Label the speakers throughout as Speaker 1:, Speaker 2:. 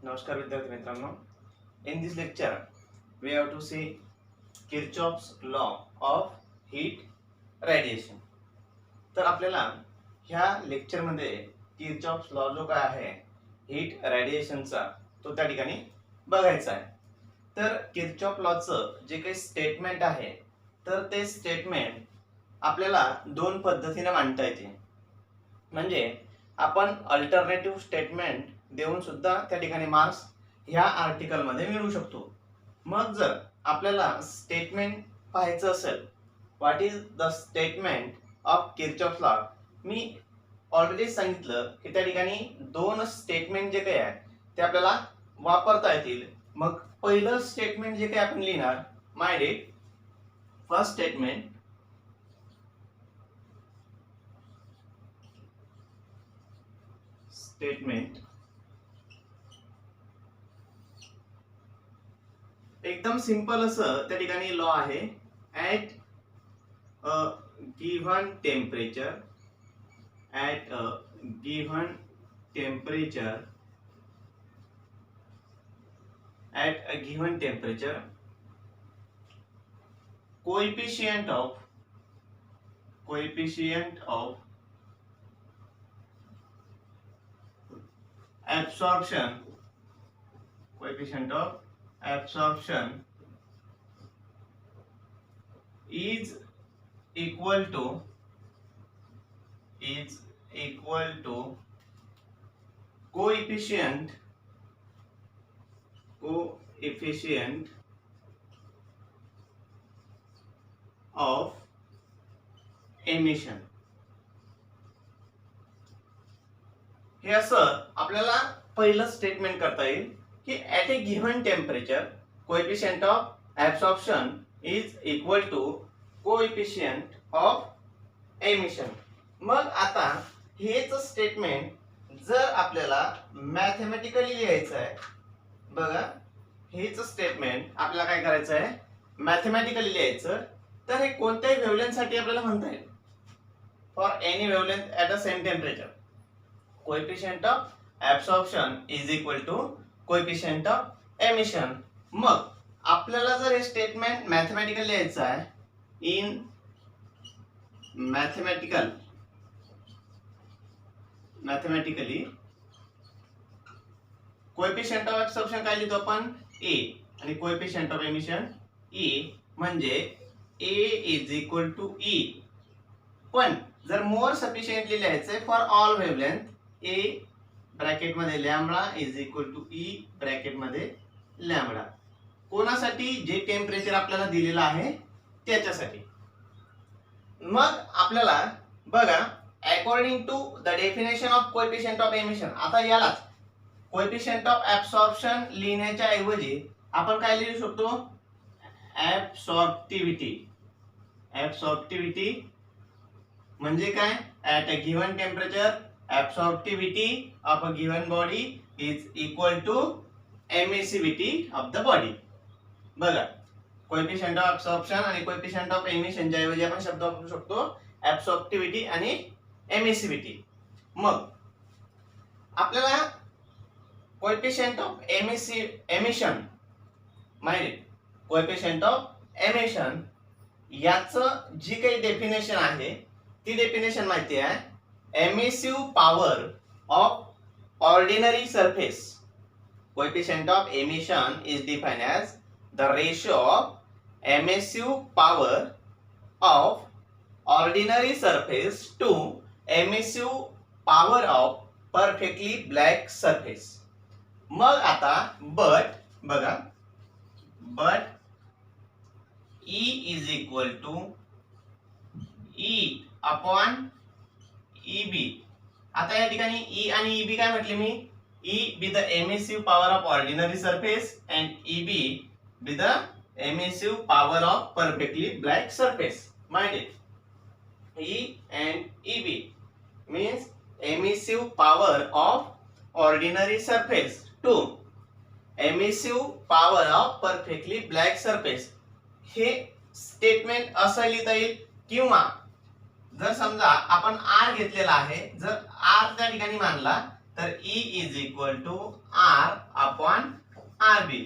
Speaker 1: नमस्कार विद्यार्थी मित्रांनो. In this lecture we have to see Kirchhoff's law of heat radiation. तर आपल्याला ह्या लेक्चर मध्ये किर्चॉफ्स लॉ जो काय आहे हीट रेडिएशनचा तो त्या ठिकाणी बघायचा आहे. तर किर्चॉफ लॉचं जे काही स्टेटमेंट आहे तर ते स्टेटमेंट आपल्याला दोन पद्धतीने मांडता येते. म्हणजे आपण अल्टरनेटिव्ह स्टेटमेंट देऊन सुद्धा त्या ठिकाणी मार्क्स ह्या आर्टिकल मध्ये मिळवू शकतो. मग जर आपल्याला स्टेटमेंट पाहायचं असेल, what is the statement of Kirchhoff law, me already सांगितलं की त्या ठिकाणी दोन स्टेटमेंट जे काही आहे ते आपल्याला वापरता येतील. मग पहिलं स्टेटमेंट जे काही आपण लिहिणार, माय डेट फर्स्ट स्टेटमेंट एकदम सिंपल असं त्या ठिकाणी लॉ आहे. At a given temperature coefficient of absorption is equal to coefficient of emission. हे असं आपल्याला पहिलं स्टेटमेंट करता येईल की at a given temperature coefficient of absorption is equal to coefficient of emission. मग आता हेच स्टेटमेंट जर आपल्याला मॅथेमॅटिकली लिहायचं आहे, बघा हेच स्टेटमेंट आपल्याला काय करायचं आहे मॅथेमॅटिकली लिहायचं, तर हे कोणत्याही वेव्हलेंथ साठी आपल्याला म्हणता येईल. For any wavelength at a same temperature coefficient of absorption is equal to coefficient of emission. मग आपल्याला जर हे स्टेटमेंट मॅथेमॅटिकली लिहायचं आहे, in mathematically coefficient of absorption काय लिहितो आपण a आणि कोएफिशिएंट ऑफ एमिशन e, म्हणजे a is equal to e. पण जर मोर सफिशिएंटली लिहायचंय for all wavelength a bracket मध्ये lambda is equal to E bracket मध्ये लॅम्बडा, कोणासाठी जे टेम्परेचर आपल्याला दिलेलं आहे त्याच्यासाठी. मग आपल्याला बघा according to the definition of coefficient of emission, आता यालाच कोएफिशिएंट ऑफ ऍब्सॉर्प्शन लिहिण्याच्या ऐवजी आपण काय लिहू शकतो, ऍब्सॉर्प्टिव्हिटी म्हणजे काय, at a given temperature absorptivity of a given body is equal to emissivity of the body. बघा कोएफिशिएंट ऑफ absorption आणि कोएफिशिएंट ऑफ एमिशन च्या ऐवजी आपण शब्द वापरू शकतो absorptivity आणि emissivity. मग आपल्याला कोएफिशिएंट ऑफ एमिशन माहिती, कोएफिशिएंट ऑफ एमिशन याचं जी काही डेफिनेशन आहे ती डेफिनेशन माहिती आहे. Emissive power of ordinary surface. Coefficient of emission is defined as the ratio of emissive power of ordinary surface to emissive power of perfectly black surface. मग आता but बघा, but E is equal to E upon EB. आता या ठिकाणी E आणि EB काय म्हटले मी, E be the emissive power of ordinary surface and EB be the emissive power of perfectly black surface. Mind it, E and EB means emissive power of ordinary surface to emissive power of perfectly black surface. हे statement असं लिहिता येईल, किंवा जर समजा आपण R घेतलेला आहे, जर R त्या ठिकाणी मानला तर E is equal to R upon RB.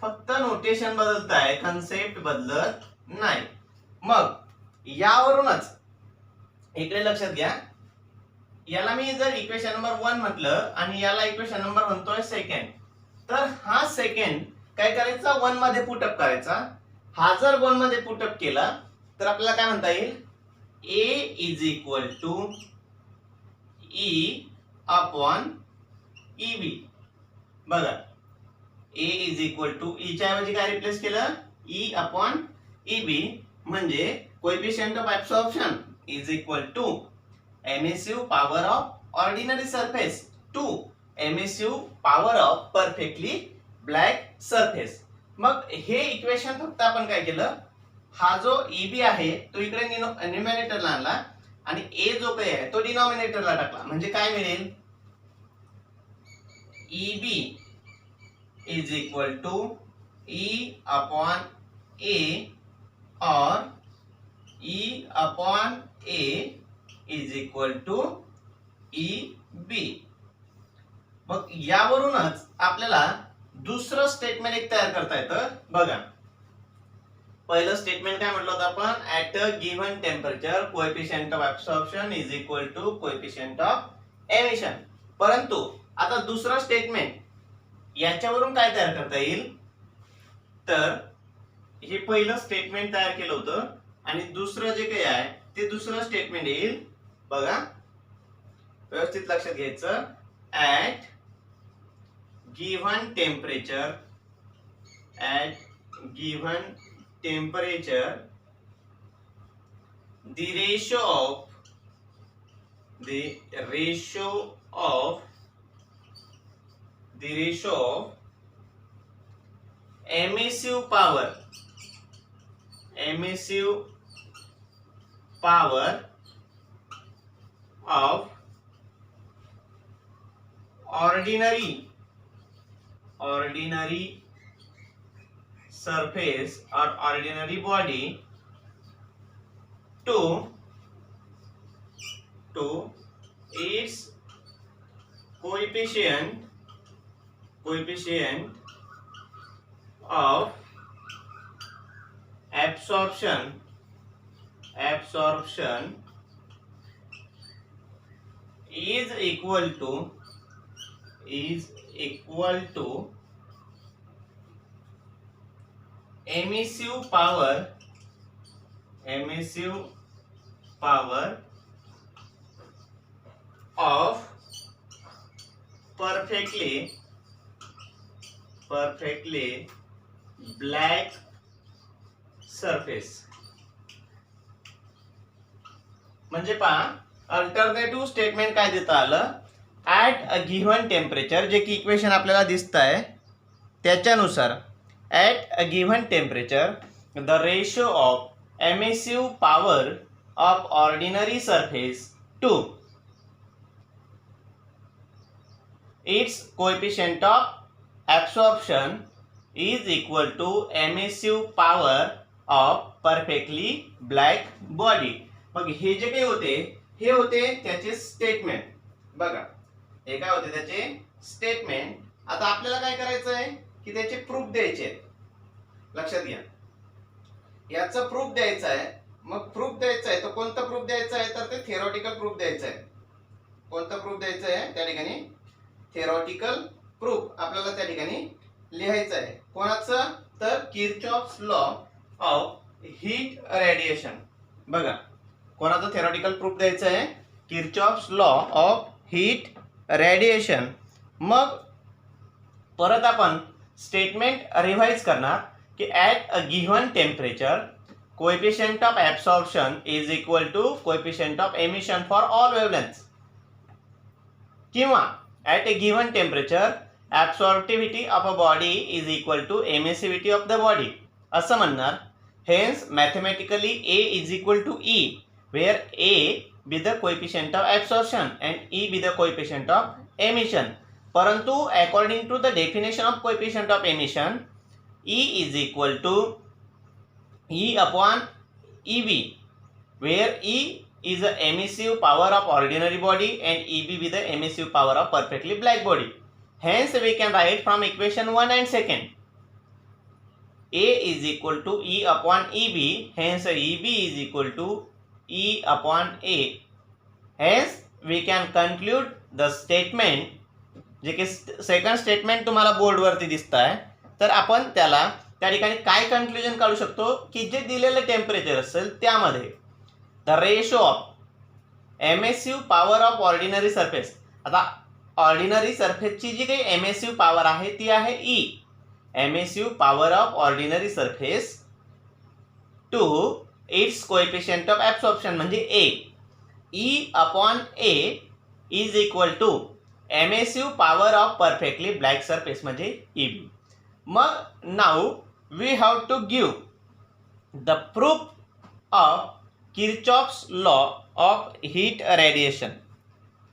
Speaker 1: फक्त नोटेशन बदलत आहे, कन्सेप्ट बदलत नाही. मग यावरूनच इकडे लक्षात घ्या, याला मी जर इक्वेशन नंबर 1 म्हटलं आणि याला इक्वेशन नंबर म्हणतोय सेकंड, तर हा सेकंड काय करायचा, 1 मध्ये पुटअप करायचा. हा जर 1 मध्ये पुटअप केला तर आपल्याला काय म्हणता येईल, A is equal to E upon EB. बघा, A is equal to E च्या ऐवजी काय रिप्लेस केलं, E अपॉन EB, म्हणजे coefficient of absorption is equal to emissive power of ordinary surface to emissive power of perfectly black surface. मग हे equation फक्त आपण काय केलं, हा जो EB आहे तो इकडे न्यूमरेटरला आणला आणि A जो काही आहे तो डिनॉमिनेटरला टाकला. म्हणजे काय मिळेल, EB is equal to E upon A और E upon A is equal to EB. मग यावरूनच आपल्याला दुसरं स्टेटमेंट एक तयार करता येतं. बघा, पहिलं स्टेटमेंट काय म्हटलं होतं आपण, at a given temperature coefficient of absorption is equal to coefficient of emission. परंतु आता दुसरं स्टेटमेंट याच्यावरून काय तयार करता येईल, तर हे पहिलं स्टेटमेंट तयार केलं होतं आणि दुसरं जे काही आहे ते दुसरं स्टेटमेंट येईल. बघा, व्यवस्थित लक्षात घ्यायचं, at given temperature, at given temperature the ratio of emissive power of ordinary surface or ordinary body to its coefficient of absorption is equal to emissive power of perfectly black surface. म्हणजे पहा, alternative statement काय देता आलं, at a given temperature, जे की equation आपल्याला दिसत आहे त्याच्यानुसार, at a given temperature the ratio of emissive power of ordinary surface to its coefficient of absorption is equal to emissive power of perfectly black body. मग हे जे काही होते हे होते त्याचे स्टेटमेंट. बघा, हे काय होते त्याचे स्टेटमेंट. आता आपल्याला काय करायचं आहे की त्याचे प्रूफ द्यायचे आहेत. लक्षात घ्या, याचा प्रूफ द्यायचा आहे. मग प्रूफ द्यायचा आहे, तो कोणता प्रूफ द्यायचा आहे, तर ते थेरॉटिकल प्रूफ द्यायचा आहे. कोणता प्रूफ द्यायचा आहे त्या ठिकाणी, थेरॉटिकल प्रूफ आपल्याला त्या ठिकाणी लिहायचं आहे. कोणाचं, तर Kirchhoff's law of heat radiation. बघा, कोणाचं थेरॉटिकल प्रूफ द्यायचं आहे, Kirchhoff's law of heat radiation. मग परत आपण स्टेटमेंट रिवाइज करणार की at a given temperature coefficient of absorption is equal to coefficient of emission for all wavelengths, किंवा at a given temperature absorptivity of a body is equal to emissivity of the body असं म्हणणार. Hence mathematically A is equal to E, where A B the coefficient of absorption and E be the coefficient of emission. परंतु according to the definition of coefficient of emission, E is equal to E upon EB, where E is the emissive power of ordinary body and EB with the emissive power of perfectly black body. Hence we can write from equation 1 and 2nd. A is equal to E upon EB. Hence EB is equal to E upon A. Hence we can conclude the statement, जे की second statement तुम्हाला बोर्डवरती दिसत आहे, तर आपण त्याला त्या ठिकाणी काय कन्क्लुजन काढू शकतो की जे दिलेलं टेम्परेचर असेल त्यामध्ये the ratio of emissive power of ordinary surface. आता ऑर्डिनरी सरफेसची जी काही एमिसिव्ह पॉवर आहे ती आहे E, emissive power of ordinary surface to its coefficient of absorption म्हणजे A. E upon A is equal to emissive power of perfectly black surface म्हणजे E B. मग now we have to give the proof of Kirchhoff's law of heat radiation.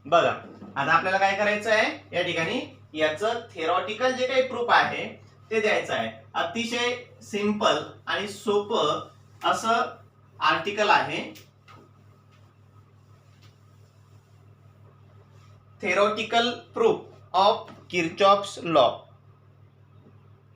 Speaker 1: बघा आता आपल्याला काय करायचं आहे, या ठिकाणी याचं थेरॉटिकल जे काही प्रूफ आहे ते द्यायचं आहे. अतिशय सिंपल आणि सोपं असं आर्टिकल आहे, theoretical proof of Kirchhoff's law.